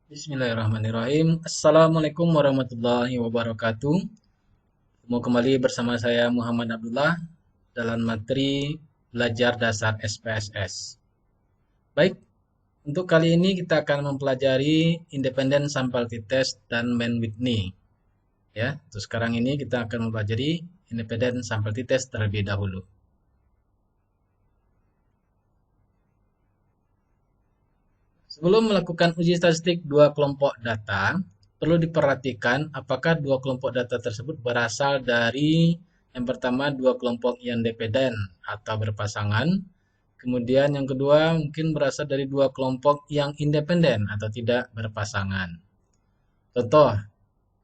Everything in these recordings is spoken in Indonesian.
Bismillahirrahmanirrahim. Assalamualaikum warahmatullahi wabarakatuh. Mau kembali bersama saya Muhammad Abdullah dalam materi belajar dasar SPSS. Baik, untuk kali ini kita akan mempelajari Independent Sample Test dan Mann Whitney. Ya, terus sekarang ini kita akan mempelajari Independent Sample Test terlebih dahulu. Sebelum melakukan uji statistik dua kelompok data, perlu diperhatikan apakah dua kelompok data tersebut berasal dari yang pertama dua kelompok yang independen atau berpasangan, kemudian yang kedua mungkin berasal dari dua kelompok yang independen atau tidak berpasangan. Contoh,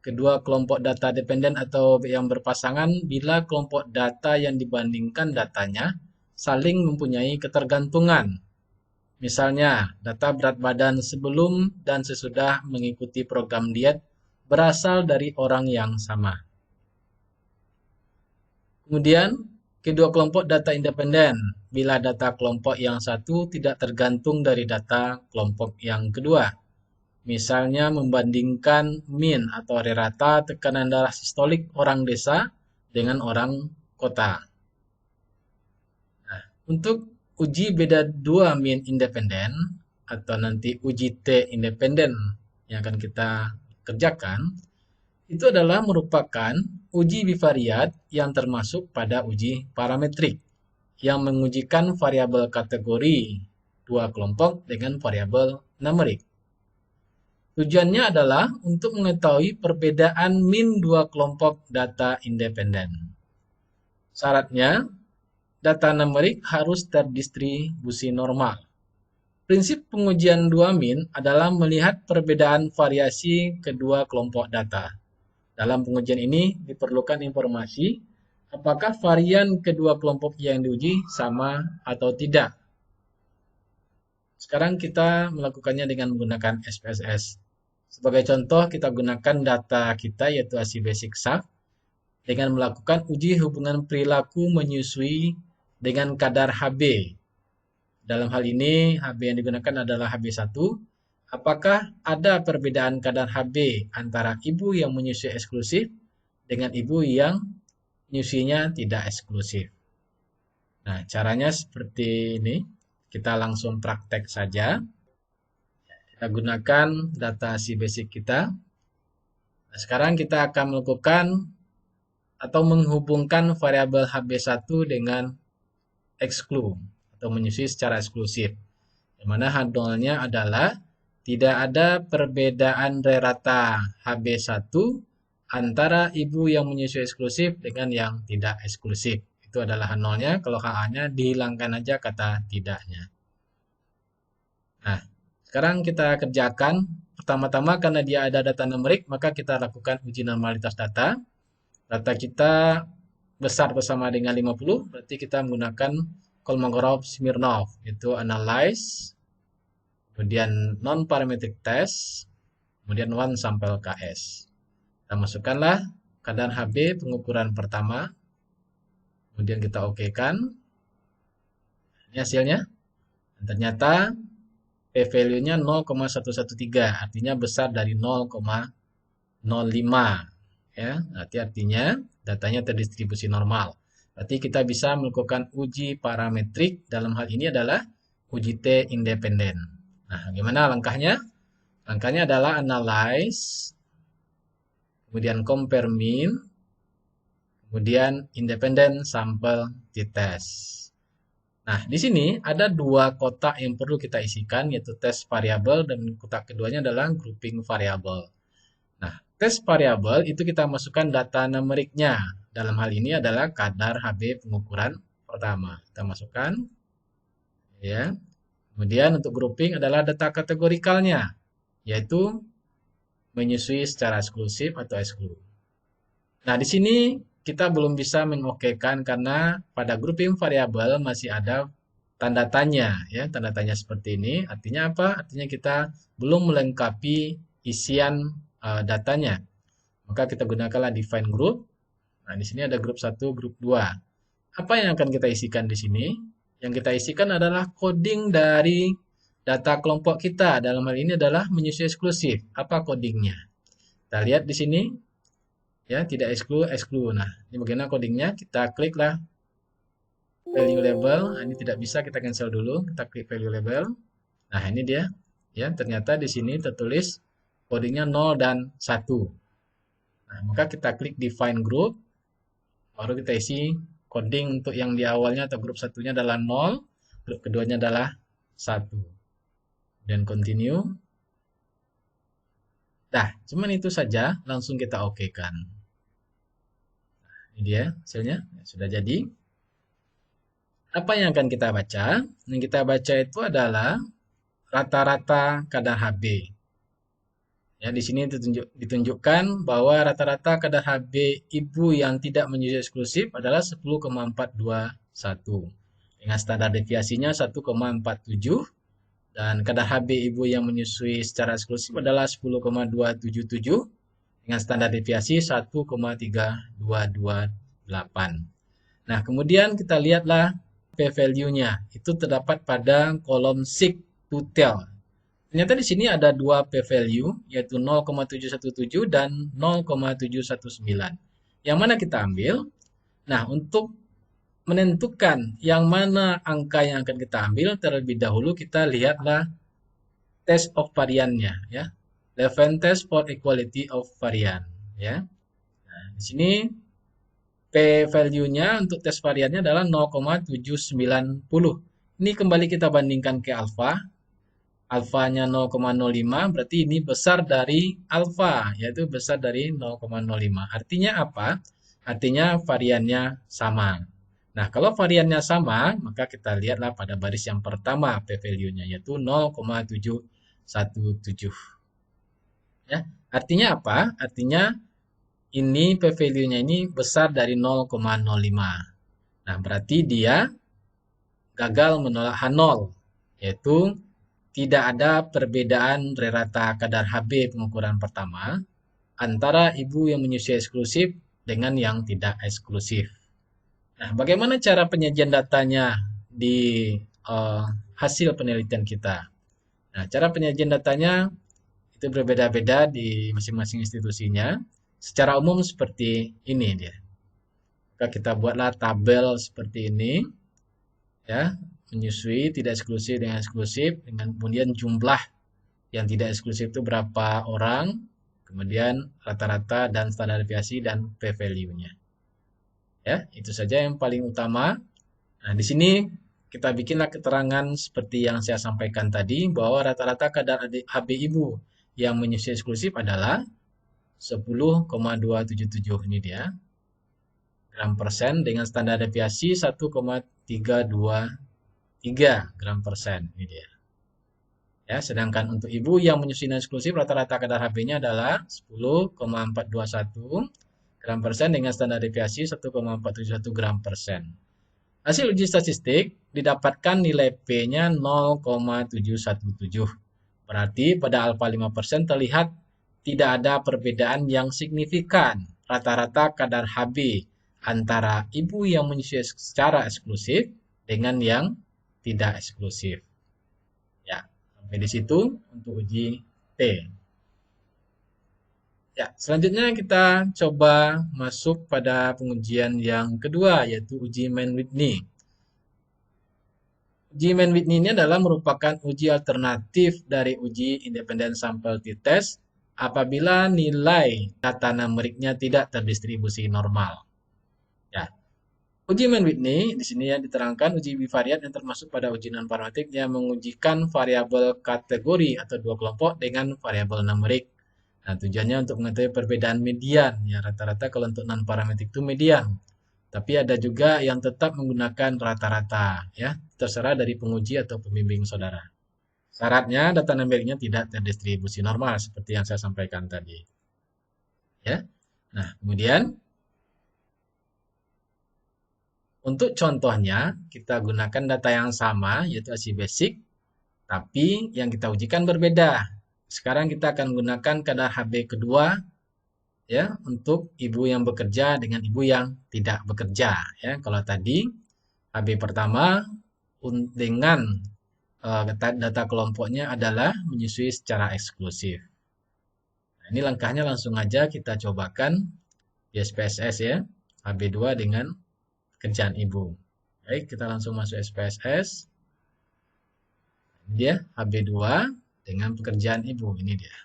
kedua kelompok data dependen atau yang berpasangan bila kelompok data yang dibandingkan datanya saling mempunyai ketergantungan. Misalnya, data berat badan sebelum dan sesudah mengikuti program diet berasal dari orang yang sama. Kemudian, kedua kelompok data independen bila data kelompok yang satu tidak tergantung dari data kelompok yang kedua. Misalnya membandingkan min atau hari rata tekanan darah sistolik orang desa dengan orang kota. Nah, untuk uji beda dua min independen atau nanti uji T independen yang akan kita kerjakan, itu adalah merupakan uji bivariat yang termasuk pada uji parametrik yang mengujikan variabel kategori dua kelompok dengan variabel numerik. Tujuannya adalah untuk mengetahui perbedaan min dua kelompok data independen. Syaratnya, data numerik harus terdistribusi normal. Prinsip pengujian dua min adalah melihat perbedaan variasi kedua kelompok data. Dalam pengujian ini diperlukan informasi apakah varian kedua kelompok yang diuji sama atau tidak. Sekarang kita melakukannya dengan menggunakan SPSS. Sebagai contoh, kita gunakan data kita yaitu ASI Basic SAF dengan melakukan uji hubungan perilaku menyusui dengan kadar HB. Dalam hal ini, HB yang digunakan adalah HB1. Apakah ada perbedaan kadar HB antara ibu yang menyusui eksklusif dengan ibu yang menyusuinya tidak eksklusif? Nah, caranya seperti ini. Kita langsung praktek saja. Kita gunakan data si basic kita. Nah, sekarang kita akan melakukan atau menghubungkan variabel HB1 dengan eksklu atau menyusui secara eksklusif. Di mana handolnya adalah tidak ada perbedaan rata HB1 antara ibu yang menyusui eksklusif dengan yang tidak eksklusif. Itu adalah nolnya. Kalau HA-nya dihilangkan aja kata tidaknya. Nah, sekarang kita kerjakan. Pertama-tama karena dia ada data numerik, maka kita lakukan uji normalitas data. Data kita besar bersama dengan 50, berarti kita menggunakan Kolmogorov-Smirnov, yaitu analyze, kemudian non-parametric test, kemudian one sample KS. Kita masukkanlah kadar HB pengukuran pertama, kemudian kita okekan. Ini hasilnya. Dan ternyata p-value-nya 0,113, artinya besar dari 0,05. Ya, artinya datanya terdistribusi normal. Berarti kita bisa melakukan uji parametrik, dalam hal ini adalah uji T independen. Nah, bagaimana langkahnya? Langkahnya adalah analyze, kemudian compare min, kemudian independent sample t-test. Nah, di sini ada dua kotak yang perlu kita isikan, yaitu tes variabel dan kotak keduanya adalah grouping variabel. Nah, tes variabel itu kita masukkan data numeriknya. Dalam hal ini adalah kadar HB pengukuran pertama. Kita masukkan. Ya. Kemudian untuk grouping adalah data kategorikalnya, yaitu menyusui secara eksklusif atau eksklu. Nah, di sini kita belum bisa mengokekan karena pada grouping variabel masih ada tanda tanya, ya, tanda tanya seperti ini. Artinya apa? Artinya kita belum melengkapi isian datanya. Maka kita gunakanlah define group. Nah, di sini ada grup 1, grup 2. Apa yang akan kita isikan di sini? Yang kita isikan adalah coding dari data kelompok kita dalam hal ini adalah menyusui eksklusif. Apa codingnya? Kita lihat di sini, ya, tidak exclude. Nah, ini bagaimana codingnya? Kita kliklah value label. Nah, ini tidak bisa, kita cancel dulu. Kita klik value label. Nah, ini dia. Ya, ternyata di sini tertulis codingnya 0 dan 1. Nah, maka kita klik define group. Baru kita isi coding untuk yang di awalnya atau grup satunya adalah 0. Grup keduanya adalah 1. Dan continue. Nah, cuman itu saja. Langsung kita oke kan. Ini dia hasilnya. Sudah jadi. Apa yang akan kita baca? Yang kita baca itu adalah rata-rata kadar Hb. Ya, di sini ditunjukkan bahwa rata-rata kadar Hb ibu yang tidak menyusui eksklusif adalah 10,421 dengan standar deviasinya 1,47 dan kadar Hb ibu yang menyusui secara eksklusif adalah 10,277 dengan standar deviasi 1,3228. Nah, kemudian kita lihatlah p-value-nya. Itu terdapat pada kolom seek to tell. Ternyata di sini ada dua p-value, yaitu 0,717 dan 0,719. Yang mana kita ambil? Nah, untuk menentukan yang mana angka yang akan kita ambil, terlebih dahulu kita lihatlah test of variannya, ya. Levene test for equality of varian, ya. Nah, di sini p-value-nya untuk tes variannya adalah 0,790. Ini kembali kita bandingkan ke alfa. Alfanya 0,05 berarti ini besar dari alfa, yaitu besar dari 0,05. Artinya apa? Artinya variannya sama. Nah, kalau variannya sama, maka kita lihatlah pada baris yang pertama p-value-nya, yaitu 0,717. Ya, artinya apa? Artinya ini p-value-nya ini besar dari 0,05. Nah, berarti dia gagal menolak H0, yaitu tidak ada perbedaan rata kadar Hb pengukuran pertama antara ibu yang menyusui eksklusif dengan yang tidak eksklusif. Nah, bagaimana cara penyajian datanya di hasil penelitian kita? Nah, cara penyajian datanya itu berbeda-beda di masing-masing institusinya. Secara umum seperti ini dia. Maka kita buatlah tabel seperti ini, ya, menyusui tidak eksklusif dengan eksklusif, dengan kemudian jumlah yang tidak eksklusif itu berapa orang, kemudian rata-rata dan standar deviasi dan p-value-nya. Ya, itu saja yang paling utama. Nah, di sini kita bikinlah keterangan seperti yang saya sampaikan tadi bahwa rata-rata kadar Hb ibu yang menyusui eksklusif adalah 10,277 ini dia gram persen dengan standar deviasi 1,323 gram persen ini dia. Ya, sedangkan untuk ibu yang menyusui eksklusif rata-rata kadar Hb-nya adalah 10,421 gram persen dengan standar deviasi 1,471 gram persen. Hasil uji statistik didapatkan nilai P-nya 0,717. Berarti pada alfa 5% terlihat tidak ada perbedaan yang signifikan rata-rata kadar Hb antara ibu yang menyusui secara eksklusif dengan yang tidak eksklusif. Ya, sampai di situ untuk uji T. Ya, selanjutnya kita coba masuk pada pengujian yang kedua, yaitu uji Mann-Whitney. Uji Mann-Whitney ini adalah merupakan uji alternatif dari uji independent sample t-test apabila nilai data numeriknya tidak terdistribusi normal. Ya. Uji Mann-Whitney di sini ya diterangkan uji bivariat yang termasuk pada uji non-parametrik yang mengujikan variabel kategori atau dua kelompok dengan variabel numerik. Nah, tujuannya untuk mengetahui perbedaan median. Ya, rata-rata kalau untuk non-parametrik itu median. Tapi ada juga yang tetap menggunakan rata-rata, ya, terserah dari penguji atau pembimbing saudara. Syaratnya data numeriknya tidak terdistribusi normal seperti yang saya sampaikan tadi. Ya. Nah, kemudian untuk contohnya kita gunakan data yang sama yaitu ASI basic, tapi yang kita ujikan berbeda. Sekarang kita akan gunakan kadar Hb kedua ya untuk ibu yang bekerja dengan ibu yang tidak bekerja ya. Kalau tadi Hb pertama dengan data kelompoknya adalah menyusui secara eksklusif. Nah, ini langkahnya langsung aja kita cobakan di SPSS ya, HB2 dengan pekerjaan ibu. Baik, kita langsung masuk SPSS. Ini dia HB2 dengan pekerjaan ibu, ini dia.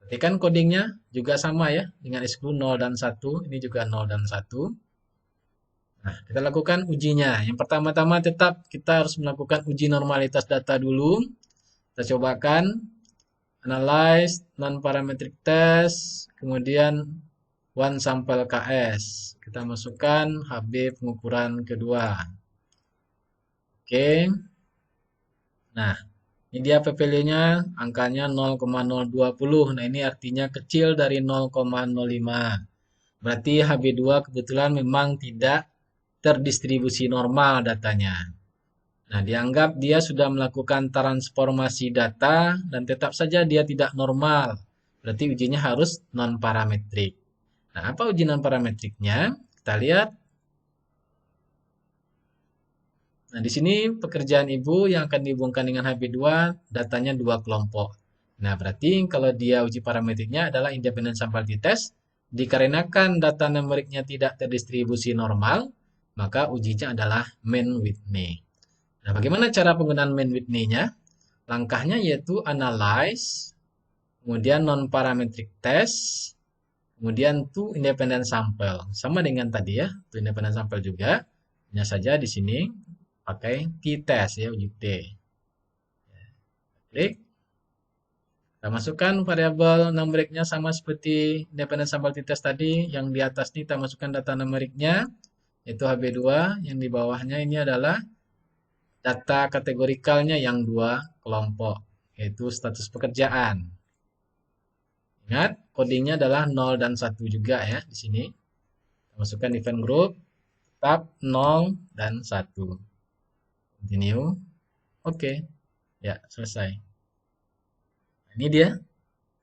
Ketikkan codingnya juga sama ya, dengan exclude 0 dan 1, ini juga 0 dan 1. Nah, kita lakukan ujinya. Yang pertama-tama tetap kita harus melakukan uji normalitas data dulu. Kita cobakan analyze non-parametric test, kemudian one sample KS. Kita masukkan HB pengukuran kedua. Oke. Nah, ini dia p-value-nya, angkanya 0,020. Nah, ini artinya kecil dari 0,05. Berarti HB2 kebetulan memang tidak terdistribusi normal datanya. Nah, dianggap dia sudah melakukan transformasi data dan tetap saja dia tidak normal. Berarti ujinya harus non-parametrik. Nah, apa uji non-parametriknya? Kita lihat. Nah, di sini pekerjaan ibu yang akan dihubungkan dengan HB2, datanya dua kelompok. Nah, berarti kalau dia uji parametriknya adalah independent sample t-test, dikarenakan data numeriknya tidak terdistribusi normal, maka ujinya adalah Mann-Whitney. Nah, bagaimana cara penggunaan Mann-Whitney-nya? Langkahnya yaitu analyze, kemudian non-parametric test, kemudian to independent sample. Sama dengan tadi ya, to independent sample juga. Hanya saja di sini pakai t-test ya, uji T. Klik. Kita masukkan variabel numeriknya sama seperti independent sample t-test tadi. Yang di atas ini kita masukkan data numeriknya, yaitu HB2. Yang di bawahnya ini adalah data kategorikalnya yang dua kelompok, yaitu status pekerjaan. Ingat, codingnya adalah 0 dan 1 juga ya di sini. Kita masukkan event group, tetap 0 dan 1. Continue. Oke. Ya, selesai. Ini dia.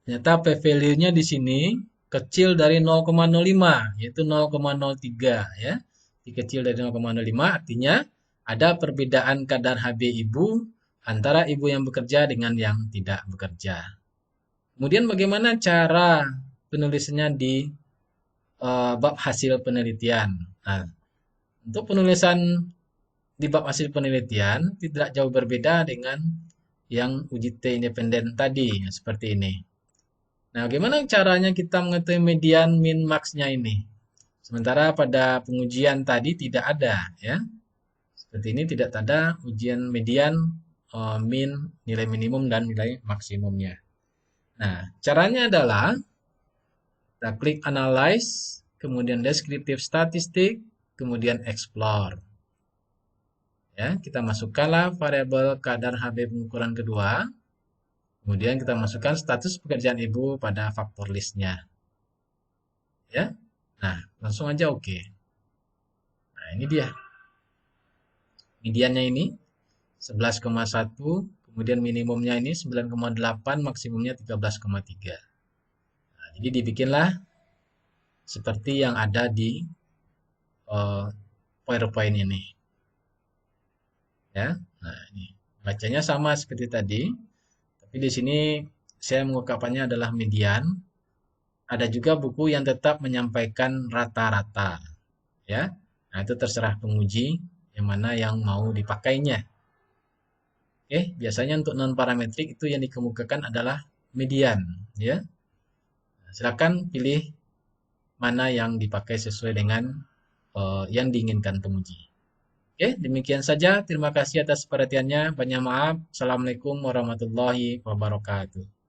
Ternyata p-value-nya di sini kecil dari 0,05, yaitu 0,03 ya. Kecil dari 0,05 artinya ada perbedaan kadar HB ibu antara ibu yang bekerja dengan yang tidak bekerja. Kemudian bagaimana cara penulisannya di bab hasil penelitian? Nah, untuk penulisan di bab hasil penelitian tidak jauh berbeda dengan yang uji T independen tadi, seperti ini. Nah, bagaimana caranya kita mengetahui median min max-nya ini? Sementara pada pengujian tadi tidak ada, ya. Seperti ini tidak ada ujian median, min, nilai minimum dan nilai maksimumnya. Nah, caranya adalah kita klik analyze, kemudian descriptive statistik, kemudian explore. Ya, kita masukkanlah variabel kadar HB pengukuran kedua. Kemudian kita masukkan status pekerjaan ibu pada faktor listnya. Ya. Nah, langsung aja oke. Nah, ini dia. Mediannya ini 11,1, kemudian minimumnya ini 9,8, maksimumnya 13,3. Nah, jadi dibikinlah seperti yang ada di PowerPoint ini. Ya. Nah, ini bacanya sama seperti tadi. Tapi di sini saya mengungkapkannya adalah median. Ada juga buku yang tetap menyampaikan rata-rata. Ya. Nah, itu terserah penguji yang mana yang mau dipakainya. Oke, biasanya untuk non parametrik itu yang dikemukakan adalah median, ya. Silakan pilih mana yang dipakai sesuai dengan yang diinginkan penguji. Oke, demikian saja. Terima kasih atas perhatiannya. Banyak maaf. Assalamualaikum warahmatullahi wabarakatuh.